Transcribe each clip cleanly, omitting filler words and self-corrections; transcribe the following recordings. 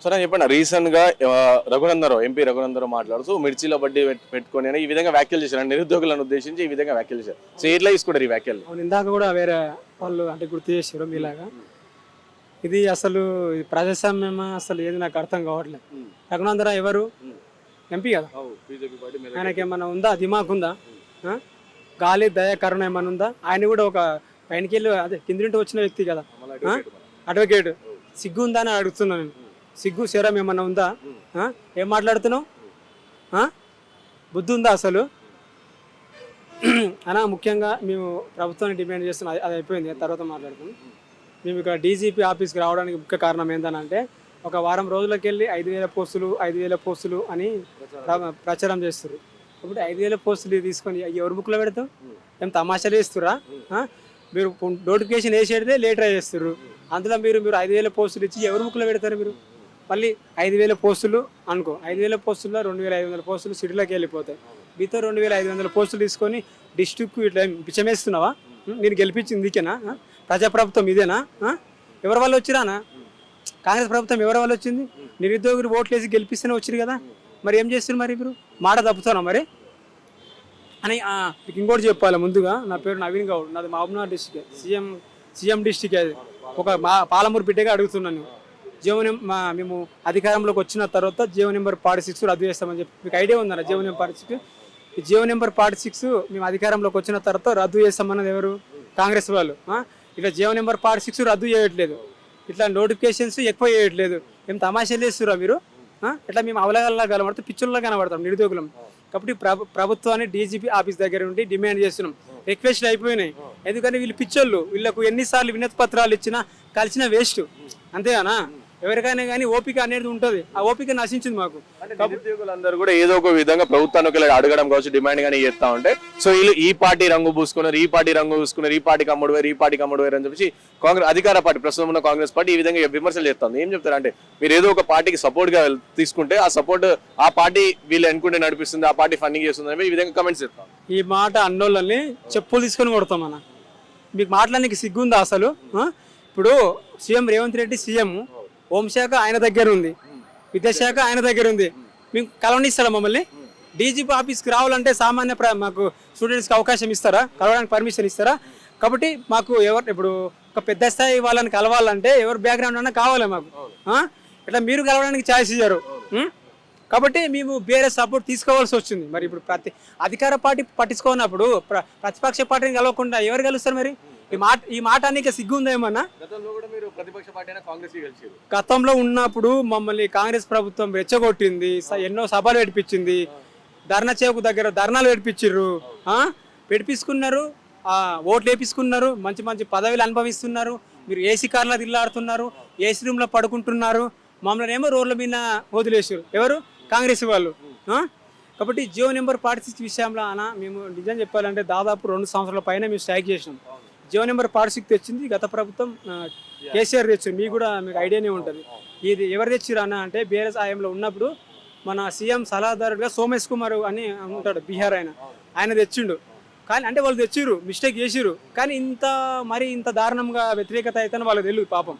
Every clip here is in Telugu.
సరే చెప్పండి. రీసెంట్ గా రఘునందరావు ఎంపీ రఘునందరావు మాట్లాడుతూ మిర్చిలో బడ్డీ పెట్టుకొని ఈ విధంగా వ్యాఖ్యలు చేశారు. నిరుద్యోగులను ఉద్దేశించి ఈ విధంగా వ్యాఖ్యలు చేశారు. సో ఎట్లా తీసుకుంటారు ఈ వ్యాఖ్యలు? అవును, ఇందాక కూడా వేరే వాళ్ళు అంటే గుర్తు చేశారు మీలాగా. ఇది అసలు ప్రజాస్వామ్యమా అసలు ఏది నాకు అర్థం కావట్లేదు. రఘునందరావు ఎవరు? ఎంపీ కదా. ఆయనకి ఏమన్నా ఉందా? దిమాగ్ ఉందా? గాలి దయ కరుణ ఏమన్నా ఉందా? ఆయన కూడా ఒక పైనకి వెళ్ళి అదే కింది నుండి వచ్చిన వ్యక్తి కదా, అడ్వకేట్. సిగ్గు ఉందా అని అడుగుతున్నాను నేను. సిగ్గు శరం ఏమన్నా ఉందా? ఏం మాట్లాడుతున్నావు? బుద్ధి ఉందా అసలు? అనా ముఖ్యంగా మేము ప్రభుత్వాన్ని డిమాండ్ చేస్తున్నాం. అది అయిపోయింది, తర్వాత మాట్లాడుతాం. మేము ఇక్కడ డీజీపీ ఆఫీస్కి రావడానికి ముఖ్య కారణం ఏంటంటే ఒక వారం రోజులకి వెళ్ళి 5,000 పోస్టులు అని ప్రచారం చేస్తారు. కాబట్టి 5,000 పోస్టులు తీసుకొని ఎవరు బుక్లో పెడతాం? ఏం తమాషాలు వేస్తురా? మీరు నోటిఫికేషన్ వేసేదే లేటర్ చేస్తారు. అందులో మీరు 5,000 పోస్టులు ఇచ్చి ఎవరు బుక్లో పెడతారు? మీరు మళ్ళీ 5,000 పోస్టులు అనుకో, 5,000 పోస్టుల్లో 2,500 పోస్టులు సిటీలోకి వెళ్ళిపోతాయి. మిగతా 2,500 పోస్టులు తీసుకొని డిస్ట్రిక్ట్కు ఇట్లా పిచ్చమేస్తున్నావా? నేను గెలిపించింది ఇదేనా? ప్రజాప్రభుత్వం ఇదేనా? ఎవరి వల్ల వచ్చిరానా? కాంగ్రెస్ ప్రభుత్వం ఎవరి వల్ల వచ్చింది? నిరుద్యోగులు ఓట్లు వేసి గెలిపిస్తేనే వచ్చారు కదా. మరి ఏం చేస్తున్నారు? మరి ఇప్పుడు మాట తప్పుతున్నా మరి అని. మీకు ఇంకోటి చెప్పాలి ముందుగా. నా పేరు నవీన్ గౌడ్, నాది మహబూబ్నగర్ డిస్టిక్, సీఎం డిస్టిక్. అది ఒక పాలమూరు బిడ్డగా అడుగుతున్నాను. మేము అధికారంలోకి వచ్చిన తర్వాత జీవో నెంబర్ 46 రద్దు చేస్తామని చెప్పి మీకు ఐడియా ఉందన్న? జీవో నెంబర్ 46, ఈ జీవో నెంబర్ 46 మేము అధికారంలోకి వచ్చిన తర్వాత రద్దు చేస్తామన్నది ఎవరు? కాంగ్రెస్ వాళ్ళు. ఇట్లా జీవో నెంబర్ 46 రద్దు చేయట్లేదు, ఇట్లా నోటిఫికేషన్స్ ఎక్కువ చేయట్లేదు. ఏం తమాషాలు చేస్తురా మీరు? ఇట్లా మేము అవలగల్లా కనబడతాం, పిచ్చుల్లా కనబడతాం నిరుద్యోగులం. కాబట్టి ప్రభుత్వాన్ని డీజీపీ ఆఫీస్ దగ్గర ఉండి డిమాండ్ చేస్తున్నాం. రిక్వెస్ట్లు అయిపోయినాయి. ఎందుకంటే వీళ్ళు పిచ్చోళ్ళు, వీళ్ళకు ఎన్నిసార్లు వినతి పత్రాలు ఇచ్చినా కలిసిన వేస్ట్, అంతేగానా? ఎవరికైనా కానీ ఓపిక అనేది ఉంటుంది, ఆ ఓపిక నశించింది మాకు. నిరుద్యోగులందరూ కూడా ఏదో ఒక విధంగా ప్రభుత్వానికి అడగడం కావచ్చు, డిమాండ్ గానీ చేస్తా ఉంటే, సో వీళ్ళు ఈ పార్టీ రంగు పూసుకున్నారు, ఈ పార్టీ రంగు పూసుకున్నారు, ఈ పార్టీకి అమ్ముడు వేరు, ఈ పార్టీకి అమ్ముడు వేరు అని చెప్పి కాంగ్రెస్ అధికార పార్టీ, ప్రస్తుతం ఉన్న కాంగ్రెస్ పార్టీ ఈ విధంగా విమర్శలు చేస్తుంది. ఏం చెప్తారు అంటే, మీరు ఏదో ఒక పార్టీకి సపోర్ట్ గా తీసుకుంటే ఆ సపోర్ట్ ఆ పార్టీ వీళ్ళు అనుకుంటే నడిపిస్తుంది, ఆ పార్టీ ఫండింగ్ చేస్తుంది అని ఈ విధంగా కమెంట్స్ చేస్తాం. ఈ మాట అన్నోళ్ళని చెప్పులు తీసుకొని కొడతాం అన్న. మీకు మాట్లాడడానికి సిగ్గుందా అసలు? ఇప్పుడు సీఎం రేవంత్ రెడ్డి సీఎం, హోంశాఖ ఆయన దగ్గర ఉంది, విద్యాశాఖ ఆయన దగ్గర ఉంది. మేము కలవనిస్తారా మమ్మల్ని? డీజీపీ ఆఫీస్కి రావాలంటే సామాన్య మాకు స్టూడెంట్స్కి అవకాశం ఇస్తారా? కలవడానికి పర్మిషన్ ఇస్తారా? కాబట్టి మాకు ఇప్పుడు ఒక పెద్ద స్థాయి వాళ్ళని కలవాలంటే ఎవరు బ్యాక్గ్రౌండ్ అన్నా కావాలి మాకు. ఇట్లా మీరు కలవడానికి ఛాయిస్ ఇయ్యారు. కాబట్టి మేము వేరే సపోర్ట్ తీసుకోవాల్సి వచ్చింది. మరి ఇప్పుడు అధికార పార్టీ పట్టించుకున్నప్పుడు ప్రతిపక్ష పార్టీని కలవకుండా ఎవరు కలుస్తారు? మరి ఈ మాట అనేక సిగ్గు ఉందా ఏమన్నా? గతంలో ఉన్నప్పుడు మమ్మల్ని కాంగ్రెస్ ప్రభుత్వం రెచ్చగొట్టింది, ఎన్నో సభలు పెట్టించింది, ధర్నా చౌక్ దగ్గర ధర్నాలు పెట్టించుకున్నారు, ఓట్లు వేపించుకున్నారు, మంచి మంచి పదవులు అనుభవిస్తున్నారు. మీరు ఏసీ కార్లో తిల్లాడుతున్నారు, ఏసీ రూమ్లో పడుకుంటున్నారు, మమ్మల్ని ఏమో రోడ్ల మీద వదిలేసారు. ఎవరు? కాంగ్రెస్ వాళ్ళు. కాబట్టి జియో నెంబర్ 46 విషయంలో మేము నిజం చెప్పాలంటే దాదాపు 2 సంవత్సరాల పైన మేము స్ట్రైక్ చేసినాం. జియో నెంబర్ 46 తెచ్చింది గత ప్రభుత్వం, కేసీఆర్ తెచ్చింది. మీకు ఐడియానే ఉంటుంది. ఇది ఎవరు తెచ్చిరు అంటే బీఆర్ఎస్ హయాంలో ఉన్నప్పుడు మన సీఎం సలహాదారుగా సోమేష్ కుమార్ అని ఉంటాడు, బీహార్ ఆయన తెచ్చిండు. కానీ అంటే వాళ్ళు తెచ్చిర్రు, మిస్టేక్ చేసిర్రు. కానీ ఇంత దారుణంగా వ్యతిరేకత అయితే వాళ్ళకి తెలియదు పాపం.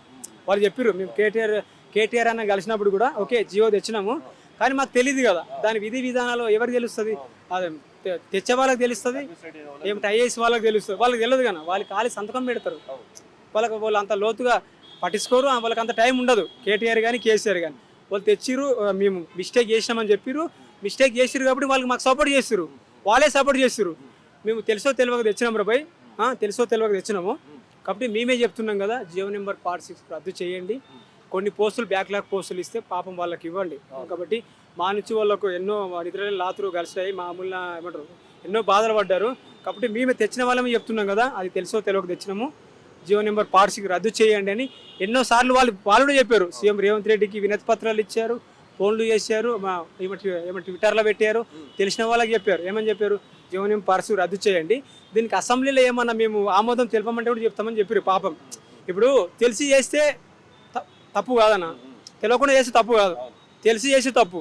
వాళ్ళు చెప్పిర్రు, మేము కేటీఆర్ అన్న కలిసినప్పుడు కూడా ఓకే జియో తెచ్చినాము, కానీ మాకు తెలియదు కదా దాని విధి విధానాలు ఎవరికి తెలుస్తుంది? అదే తెచ్చే వాళ్ళకి తెలుస్తుంది, ఏమిటి ఐఏఎస్ వాళ్ళకి తెలుస్తుంది. వాళ్ళకి తెలియదు కానీ వాళ్ళు ఖాళీ సంతకం పెడతారు. వాళ్ళు అంత లోతుగా పట్టించుకోరు, వాళ్ళకి అంత టైం ఉండదు. కేటీఆర్ కానీ కేసీఆర్ కానీ వాళ్ళు తెచ్చిర్రు, మేము మిస్టేక్ చేసినామని చెప్పిర్రు. మిస్టేక్ చేసిర్రు కాబట్టి వాళ్ళకి మాకు సపోర్ట్ చేస్తారు, వాళ్ళే సపోర్ట్ చేస్తారు. మేము తెలుసో తెలియక తెచ్చినాము రాబాయ్, తెలుసో తెలియక తెచ్చినాము. కాబట్టి మేమే చెప్తున్నాం కదా, జియో నెంబర్ 46 రద్దు చేయండి. కొన్ని పోస్టులు బ్యాక్లాగ్ పోస్టులు ఇస్తే పాపం వాళ్ళకి ఇవ్వండి. కాబట్టి మా నుంచి వాళ్ళకు ఎన్నో నిద్రలు లాతులు కలిసాయి, మామూలు ఏమంటారు ఎన్నో బాధలు పడ్డారు. కాబట్టి మేము తెచ్చిన వాళ్ళమే చెప్తున్నాం కదా, అది తెలుసో తెలియక తెచ్చినాము. జియో నెంబర్ 46 రద్దు చేయండి అని ఎన్నోసార్లు వాళ్ళు కూడా చెప్పారు. సీఎం రేవంత్ రెడ్డికి వినతి పత్రాలు ఇచ్చారు, ఫోన్లు చేశారు, ఏమంటే ట్విట్టర్లో పెట్టారు, తెలిసిన వాళ్ళకి చెప్పారు. ఏమని చెప్పారు? జియో నెంబర్ 46 రద్దు చేయండి. దీనికి అసెంబ్లీలో ఏమన్నా మేము ఆమోదం తెలిపమంటే కూడా చెప్తామని చెప్పారు. పాపం ఇప్పుడు తెలిసి చేస్తే తప్పు కాదన్న, తెలియకుండా చేస్తే తప్పు కాదు, తెలిసి చేసి తప్పు.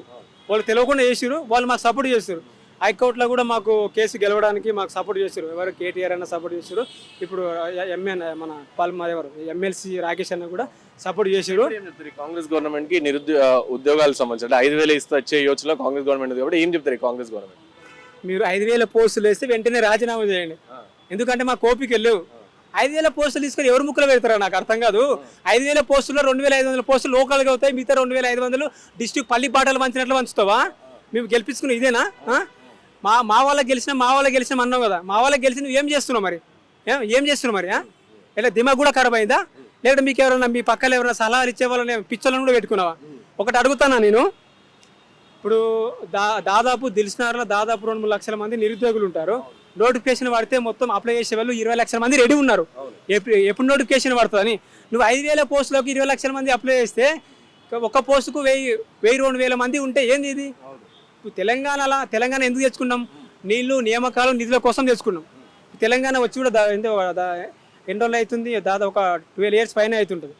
వాళ్ళు తెలియకుండా చేసారు, వాళ్ళు మాకు సపోర్ట్ చేస్తారు. హైకోర్టులో కూడా మాకు కేసు గెలవడానికి మాకు సపోర్ట్ చేశారు. ఎవరు కేటీఆర్ అన్న సపోర్ట్ చేశారు. ఇప్పుడు మన ఎవరు ఎమ్మెల్సీ రాకేష్ అన్న కూడా సపోర్ట్ చేశారు. ఏం చెప్తారు ఈ కాంగ్రెస్ గవర్నమెంట్ కి ఉద్యోగాలకు సంబంధించి అంటే 5,000 వచ్చే యోచనలో కాంగ్రెస్ గవర్నమెంట్ ఉంది కాబట్టి ఏం చెప్తారు ఈ కాంగ్రెస్ గవర్నమెంట్? మీరు 5,000 పోస్టులు వేస్తే వెంటనే రాజీనామా చేయండి. ఎందుకంటే మా కోపిక వెళ్ళవు. 5,000 పోస్టులు తీసుకొని ఎవరు ముక్కలు పెడతారా నాకు అర్థం కాదు. 5,000 పోస్టుల్లో 2,500 పోస్టులు లోకల్గా అవుతాయి. మిగతా 2,500 డిస్ట్రిక్ట్ పల్లి పాటలు వంచినట్లు వంచుతావా? మేము గెలిపించుకుని ఇదేనా? మా వాళ్ళకి గెలిచిన అన్నావు కదా. మా వాళ్ళకి గెలిచి నువ్వు ఏం చేస్తున్నావు మరి? ఏం చేస్తున్నావు మరి? ఇలా దిమాగ్ కూడా ఖరాబ్ అయిందా? లేదంటే మీకు ఎవరైనా మీ పక్కన ఎవరైనా సలహాలు ఇచ్చే వాళ్ళని పిచ్చోళ్ళని కూడా పెట్టుకున్నావా? ఒకటి అడుగుతానా నేను, ఇప్పుడు దాదాపు దిల్సుఖ్నగర్లో దాదాపు 2-3 లక్షల మంది నిరుద్యోగులు ఉంటారు. నోటిఫికేషన్ పడితే మొత్తం అప్లై చేసే వాళ్ళు 20 లక్షల మంది రెడీ ఉన్నారు. ఎప్పుడు నోటిఫికేషన్ పడుతుందని నువ్వు 5,000 పోస్టులోకి 20 లక్షల మంది అప్లై చేస్తే ఒక పోస్టుకు 1,000-2,000 మంది ఉంటే ఏంది ఇది? తెలంగాణ ఎందుకు తెచ్చుకున్నాం? నీళ్లు, నియామకాలు, నిధుల కోసం తెచ్చుకున్నాం. తెలంగాణ వచ్చి కూడా ఎన్ని రోజులు అవుతుంది? దాదాపు ఒక 12 years పైన అవుతుంటుంది,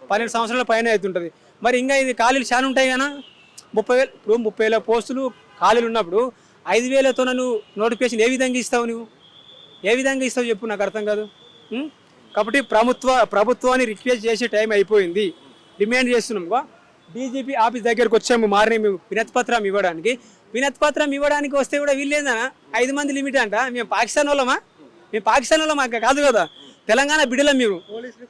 12 సంవత్సరాల పైన అవుతుంటుంది. మరి ఇంకా ఇది ఖాళీలు చాలా ఉంటాయి కదా. 30,000 పోస్టులు ఖాళీలు ఉన్నప్పుడు 5,000తో నువ్వు నోటిఫికేషన్ ఏ విధంగా ఇస్తావు? నువ్వు ఏ విధంగా ఇస్తావు చెప్పు, నాకు అర్థం కాదు. కాబట్టి ప్రభుత్వాన్ని రిక్వెస్ట్ చేసే టైం అయిపోయింది. డిమాండ్ చేస్తున్నాం. డీజీపీ ఆఫీస్ దగ్గరకు వచ్చాము మార్నింగ్ మేము వినతిపత్రం ఇవ్వడానికి వస్తే కూడా వీళ్ళేందనా 5 మంది లిమిట్ అంట. మేము పాకిస్తాన్ వాళ్ళమా కాదు కదా, తెలంగాణ బిడ్డలం. మీరు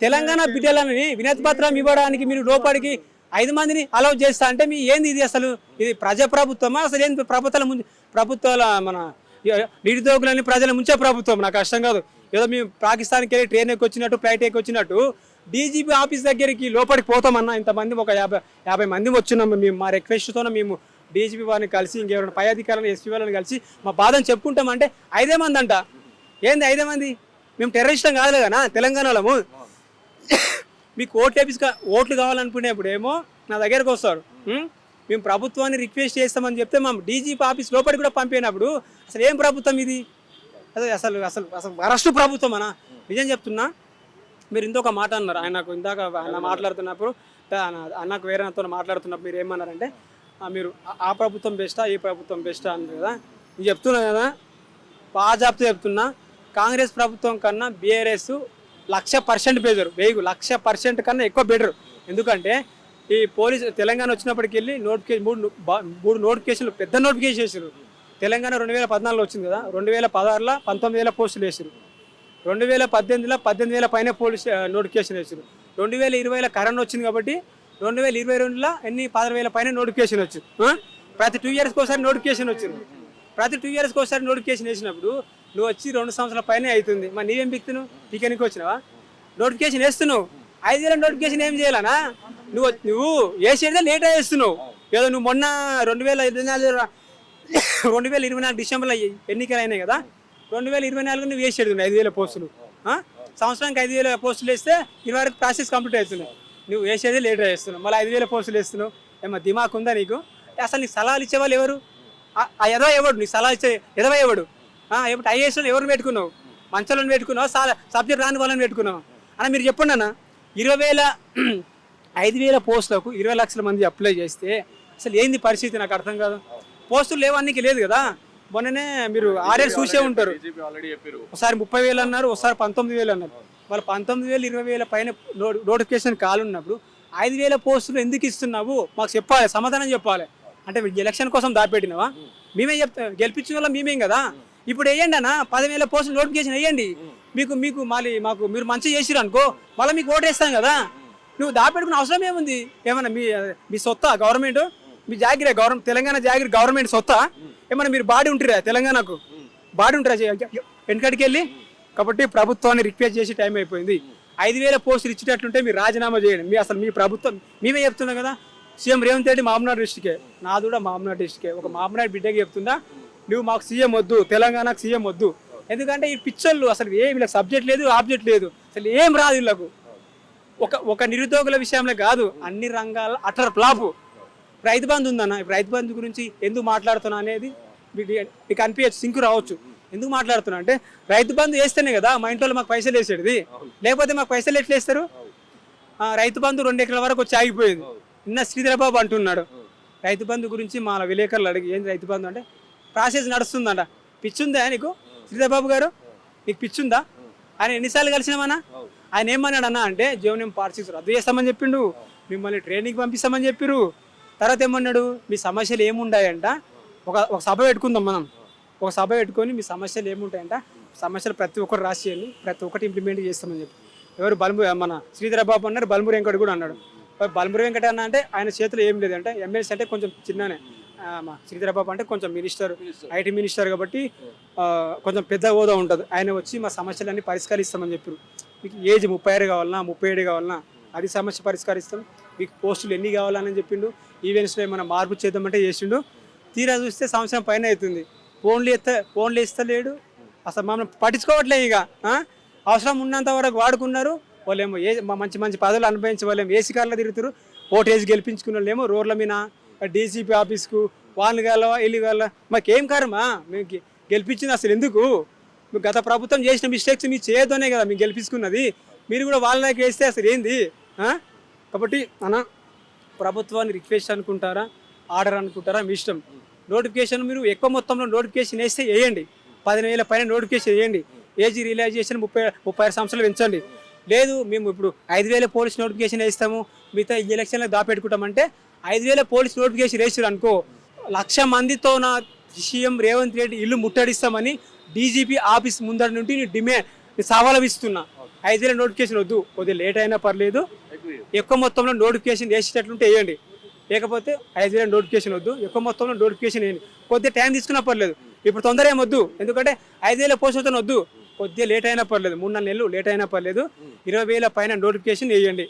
తెలంగాణ బిడ్డలని వినతిపత్రం ఇవ్వడానికి మీరు లోపలికి 5 మందిని అలౌ చేస్తా అంటే మీ ఏంది ఇది? అసలు ఇది ప్రజాప్రభుత్వమా? అసలు ఏంది? ప్రభుత్వాల మన నిరుద్యోగులని ప్రజల ముంచే ప్రభుత్వం. నాకు కష్టం కాదు. ఏదో మేము పాకిస్తాన్కి వెళ్ళి ట్రైన్ ఎక్కి వచ్చినట్టు, ఫ్లైట్ ఎక్కి వచ్చినట్టు డీజీపీ ఆఫీస్ దగ్గరికి లోపలికి పోతామన్నా. ఇంతమంది ఒక 50 మంది వచ్చినాము. మేము మా రిక్వెస్ట్తో మేము డీజీపీ వారిని కలిసి ఇంకెవరైనా పై అధికారులను, ఎస్పీ వాళ్ళని కలిసి మా బాధను చెప్పుకుంటామంటే 5 మంది అంట. ఏంది 5 మంది? మేము టెర్రరిస్టం కాదు కదా తెలంగాణలో. మీకు ఓట్లు కావాలనుకునేప్పుడు ఏమో నా దగ్గరకు వస్తారు. మేము ప్రభుత్వాన్ని రిక్వెస్ట్ చేస్తామని చెప్తే మా డీజీపీ ఆఫీస్ లోపలికి కూడా పంపినప్పుడు అసలు ఏం ప్రభుత్వం ఇది? అసలు అసలు అసలు అరెస్టు ప్రభుత్వం అనా? నిజం చెప్తున్నా. మీరు ఇంకొక మాట అన్నారు. ఇందాక ఆయన మాట్లాడుతున్నప్పుడు అన్నకు వేరే నాతో మాట్లాడుతున్నప్పుడు మీరు ఏమన్నారంటే మీరు ఆ ప్రభుత్వం బెస్టా ఈ ప్రభుత్వం బెస్టా అన్నారు కదా. నేను చెప్తున్నా కదా, బాజాబ్తో చెప్తున్నా, కాంగ్రెస్ ప్రభుత్వం కన్నా బీఆర్ఎస్ 100% బెటర్. 100% కన్నా ఎక్కువ బెటర్. ఎందుకంటే ఈ తెలంగాణ వచ్చినప్పటికి వెళ్ళి మూడు నోటిఫికేషన్లు, పెద్ద నోటిఫికేషన్ వేసారు. తెలంగాణ 2014లో వచ్చింది కదా, 2016లో 19,000 పోస్టులు వేసారు. 2018లో 18,000 పైన పోలీస్ నోటిఫికేషన్ వేసారు. 2020లో కరోనా వచ్చింది కాబట్టి 2022లో 16,000 పైన నోటిఫికేషన్ వచ్చింది. ప్రతి 2 yearsకి ఒకసారి నోటిఫికేషన్ వచ్చింది. ప్రతి 2 yearsకి ఒకసారి నోటిఫికేషన్ వేసినప్పుడు నువ్వు వచ్చి 2 సంవత్సరాల పైన అవుతుంది. మరి నీవేం బిక్తున్నావు? పీకెనికి వచ్చినావా? నోటిఫికేషన్ వేస్తున్నావు. 5,000 నోటిఫికేషన్ ఏం చేయాలనా? నువ్వు వేసేదే లేట్ వేస్తున్నావు. ఏదో నువ్వు మొన్న 2024 డిసెంబర్లో ఎన్నికలు అయినాయి కదా, 2024 నువ్వు వేసేది 5,000 పోస్టులు. సంవత్సరానికి 5,000 పోస్టులు వేస్తే 20 వరకు ప్రాసెస్ కంప్లీట్ అవుతున్నాయి. నువ్వు వేసేదే లేట్ వేస్తున్నావు, మళ్ళీ 5,000 పోస్టులు వేస్తున్నావు. ఏమో దిమాక్ ఉందా నీకు? అసలు నీకు సలహాలు ఇచ్చేవాళ్ళు ఎవరు? ఆ ఎదవ ఎవడు? నీకు సలహా ఇచ్చే ఎదవ ఎవడు? ఎప్పుడు ఐఏఎస్లో ఎవరిని పెట్టుకున్నావు? మంచాలను పెట్టుకున్నావు, సబ్జెక్ట్ రాని వాళ్ళని పెట్టుకున్నావు అన్న. మీరు చెప్పండి అన్న, 5,000 పోస్టులకు 20 లక్షల మంది అప్లై చేస్తే అసలు ఏంది పరిస్థితి? నాకు అర్థం కాదు. పోస్టులు లేవన్నీకి లేదు కదా. మొన్ననే మీరు ఆర్ఎల్ చూసే ఉంటారు. ఒకసారి 30,000 అన్నారు, ఒకసారి 19,000 అన్నారు. వాళ్ళు 19,000 20,000 పైన నోటిఫికేషన్ కాలు ఉన్నప్పుడు 5,000 పోస్టులు ఎందుకు ఇస్తున్నావు? మాకు చెప్పాలి, సమాధానం చెప్పాలి. అంటే ఎలక్షన్ కోసం దాపెట్టినావా? మేమే గెలిపించిన వాళ్ళం మేమేం కదా. ఇప్పుడు వేయండి అన్న, 10,000 పోస్టులు నోటిఫికేషన్ వేయండి. మీకు మళ్ళీ మీరు మంచిగా చేసిరు అనుకో, మళ్ళీ మీకు ఓటు వేస్తాం కదా. నువ్వు దాపెట్టుకున్న అవసరం ఏముంది? ఏమన్నా మీ సొత్తా గవర్నమెంట్? మీ జాగిరే తెలంగాణ జాగిరి గవర్నమెంట్ సొత్తా? ఏమన్నా మీరు బాడీ ఉంటురా? తెలంగాణకు బాడీ ఉంటారా వెనకడికి వెళ్ళి? కాబట్టి ప్రభుత్వాన్ని రిక్వెస్ట్ చేసి టైం అయిపోయింది. 5,000 పోస్టులు ఇచ్చేటట్లుంటే మీరు రాజీనామా చేయండి. అసలు మీ ప్రభుత్వం మేమే చెప్తున్నాం కదా. సీఎం రేవంత్ రెడ్డి మామనాడు డిస్టికే, నాది కూడా మామనాడు డిస్టికే. ఒక మామనాడు బిడ్డకి చెప్తుందా, నువ్వు మాకు సీఎం వద్దు, తెలంగాణకు సీఎం వద్దు. ఎందుకంటే ఈ పిక్చర్లు అసలు వీళ్ళకి సబ్జెక్ట్ లేదు, ఆబ్జెక్ట్ లేదు, అసలు ఏం రాదు వీళ్ళకు. ఒక నిరుద్యోగుల విషయంలో కాదు, అన్ని రంగాల అటర్ ఫ్లాపు. రైతు బంధు ఉందన్న, ఇప్పుడు రైతు బంధు గురించి ఎందుకు మాట్లాడుతున్నా అనేది మీకు అనిపించచ్చు, సింకు రావచ్చు. ఎందుకు మాట్లాడుతున్నా అంటే, రైతు బంధు వేస్తేనే కదా మా ఇంట్లో మాకు పైసలు వేసేది. లేకపోతే మాకు పైసలు ఎట్లా వేస్తారు? రైతు బంధు 2 ఎకరాల వరకు వచ్చి ఆగిపోయింది. నిన్న శ్రీధరబాబు అంటున్నాడు రైతు బంధు గురించి. మా విలేకరులు అడిగి ఏంది రైతు బంధు అంటే, ప్రాసెస్ నడుస్తుందంట. పిచ్చుందా నీకు శ్రీధర్ బాబు గారు? నీకు పిచ్చుందా? ఆయన ఎన్నిసార్లు కలిసినామన్నా? ఆయన ఏమన్నాడు అన్న అంటే జీవనం పార్ట్ 6 రద్దు చేస్తామని చెప్పిండు, మిమ్మల్ని ట్రైనింగ్ పంపిస్తామని చెప్పిరు. తర్వాత ఏమన్నాడు, మీ సమస్యలు ఏముంటాయంట ఒక సభ పెట్టుకుందాం మనం, ఒక సభ పెట్టుకొని మీ సమస్యలు ఏముంటాయంట, సమస్యలు ప్రతి ఒక్కరు రాసియండి, ప్రతి ఒక్కటి ఇంప్లిమెంట్ చేస్తామని చెప్పి. ఎవరు మన శ్రీధర్ బాబు అన్నారు, బల్మూరి వెంకట కూడా అన్నాడు. బల్మూరి వెంకట అన్న అంటే ఆయన చేతిలో ఏం లేదంటే ఎమ్మెల్సీ అంటే కొంచెం చిన్ననే, మా శ్రీధర్ బాబు అంటే కొంచెం మినిస్టర్, ఐటీ మినిస్టర్ కాబట్టి కొంచెం పెద్ద హోదా ఉంటుంది. ఆయన వచ్చి మా సమస్యలన్నీ పరిష్కరిస్తామని చెప్పారు. మీకు ఏజ్ 36 కావాలన్నా 37 కావాలన్నా అది సమస్య పరిష్కరిస్తాం, మీకు పోస్టులు ఎన్ని కావాలని చెప్పిండు. ఈవెంట్స్లో ఏమైనా మార్పు చేద్దామంటే చేసిండు. తీరా చూస్తే సంవత్సరం పైన అవుతుంది, ఫోన్లు ఇస్తలేడు, అసలు మమ్మల్ని పట్టించుకోవట్లేదు. ఇక అవసరం ఉన్నంత వరకు వాడుకున్నారు. వాళ్ళేమో మంచి మంచి పదవులు అనుభవించి వాళ్ళేమో ఏసీ కార్లో తిరుగుతారు. ఓటేసి గెలిపించుకున్న వాళ్ళేమో రోడ్ల మీద డీసీపీ ఆఫీస్కు వాళ్ళు కావాలా ఇల్లు కావాలా. మాకేం కారమా మేము గెలిపించింది అసలు ఎందుకు? మీకు గత ప్రభుత్వం చేసిన మిస్టేక్స్ మీరు చేయొద్దనే కదా మేము గెలిపించుకున్నది. మీరు కూడా వాళ్ళకి వేస్తే అసలు ఏంది? కాబట్టి అన్న ప్రభుత్వాన్ని రిక్వెస్ట్ అనుకుంటారా, ఆర్డర్ అనుకుంటారా, మీ ఇష్టం. నోటిఫికేషన్ మీరు ఎక్కువ మొత్తంలో నోటిఫికేషన్ వేస్తే వేయండి, 10,000 పైన నోటిఫికేషన్ వేయండి. ఏజ్ రియలైజేషన్ 36 సంవత్సరాలు పెంచండి. లేదు మేము ఇప్పుడు 5,000 పోలీస్ నోటిఫికేషన్ వేస్తాము, మిగతా ఈ ఎలక్షన్లకు దాపెట్టుకుంటామంటే 5,000 పోలీస్ నోటిఫికేషన్ వేసారు అనుకో, 1,00,000 మందితో నా సీఎం రేవంత్ రెడ్డి ఇల్లు ముట్టడిస్తామని డీజీపీ ఆఫీస్ ముందర నుండి నేను సవాలు ఇస్తున్నా. 5,000 నోటిఫికేషన్ వద్దు, కొద్దిగా లేట్ అయినా పర్లేదు, ఎక్కువ మొత్తంలో నోటిఫికేషన్ వేసేటట్లుంటే వేయండి. లేకపోతే 5,000 నోటిఫికేషన్ వద్దు, ఎక్కువ మొత్తంలో నోటిఫికేషన్ వేయండి. కొద్దిగా టైం తీసుకున్నా పర్లేదు, ఇప్పుడు తొందర ఏమొద్దు. ఎందుకంటే 5,000 పోస్టులతో వద్దు, కొద్దిగా లేట్ అయినా పర్లేదు, 3-4 నెలలు లేట్ అయినా పర్లేదు, 20,000 పైన నోటిఫికేషన్ వేయండి.